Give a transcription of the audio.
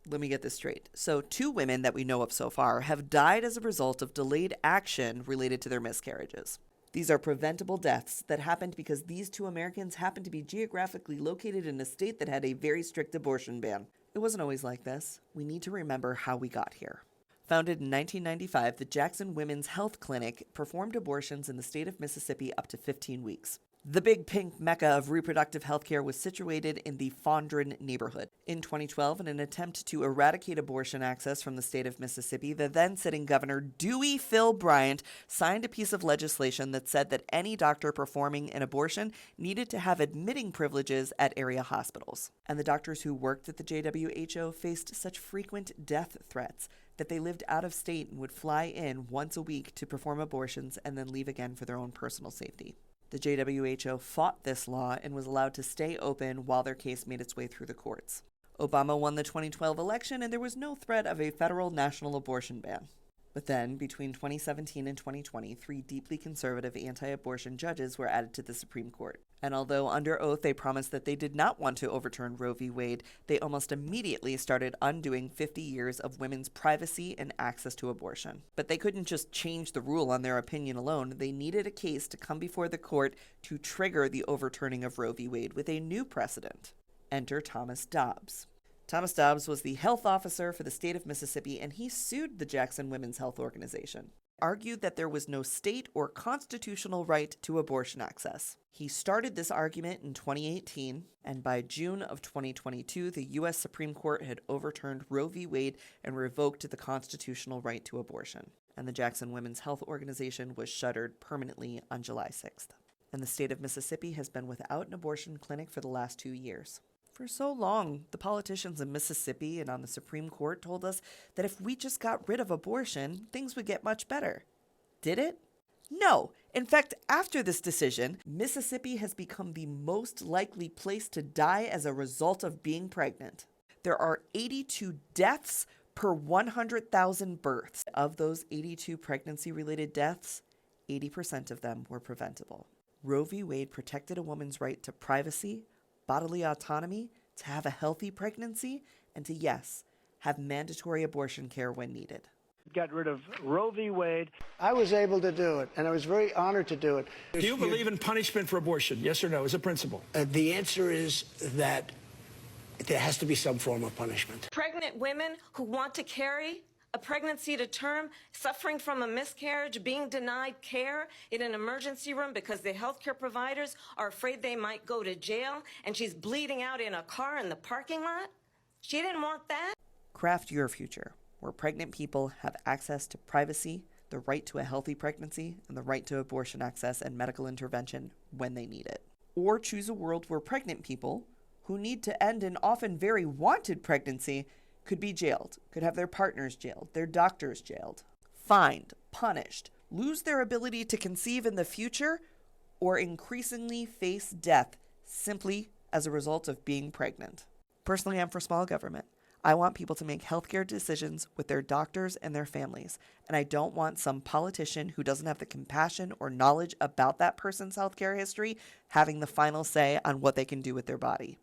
Let me get this straight. So, 2 women that we know of so far have died as a result of delayed action related to their miscarriages. These are preventable deaths that happened because these 2 Americans happened to be geographically located in a state that had a very strict abortion ban. It wasn't always like this. We need to remember how we got here. Founded in 1995, the Jackson Women's Health Clinic performed abortions in the state of Mississippi up to 15 weeks. The big pink mecca of reproductive health care was situated in the Fondren neighborhood. In 2012, in an attempt to eradicate abortion access from the state of Mississippi, the then-sitting governor Dewey Phil Bryant signed a piece of legislation that said that any doctor performing an abortion needed to have admitting privileges at area hospitals. And the doctors who worked at the JWHO faced such frequent death threats that they lived out of state and would fly in once a week to perform abortions and then leave again for their own personal safety. The JWHO fought this law and was allowed to stay open while their case made its way through the courts. Obama won the 2012 election, and there was no threat of a federal national abortion ban. But then, between 2017 and 2020, 3 deeply conservative anti-abortion judges were added to the Supreme Court. And although under oath they promised that they did not want to overturn Roe v. Wade, they almost immediately started undoing 50 years of women's privacy and access to abortion. But they couldn't just change the rule on their opinion alone. They needed a case to come before the court to trigger the overturning of Roe v. Wade with a new precedent. Enter Thomas Dobbs. Thomas Dobbs was the health officer for the state of Mississippi, and he sued the Jackson Women's Health Organization, argued that there was no state or constitutional right to abortion access. He started this argument in 2018, and by June of 2022, the U.S. Supreme Court had overturned Roe v. Wade and revoked the constitutional right to abortion. And the Jackson Women's Health Organization was shuttered permanently on July 6th. And the state of Mississippi has been without an abortion clinic for the last 2 years. For so long, the politicians in Mississippi and on the Supreme Court told us that if we just got rid of abortion, things would get much better. Did it? No. In fact, after this decision, Mississippi has become the most likely place to die as a result of being pregnant. There are 82 deaths per 100,000 births. Of those 82 pregnancy-related deaths, 80% of them were preventable. Roe v. Wade protected a woman's right to privacy, bodily autonomy, to have a healthy pregnancy, and to, yes, have mandatory abortion care when needed. Got rid of Roe v. Wade. I was able to do it, and I was very honored to do it. Do you believe in punishment for abortion? Yes or no, as a principle? The answer is that there has to be some form of punishment. Pregnant women who want to carry a pregnancy to term, suffering from a miscarriage, being denied care in an emergency room because the healthcare providers are afraid they might go to jail, and she's bleeding out in a car in the parking lot. She didn't want that. Craft your future, where pregnant people have access to privacy, the right to a healthy pregnancy, and the right to abortion access and medical intervention when they need it. Or choose a world where pregnant people, who need to end an often very wanted pregnancy, could be jailed, could have their partners jailed, their doctors jailed, fined, punished, lose their ability to conceive in the future, or increasingly face death simply as a result of being pregnant. Personally, I'm for small government. I want people to make healthcare decisions with their doctors and their families, and I don't want some politician who doesn't have the compassion or knowledge about that person's healthcare history having the final say on what they can do with their body.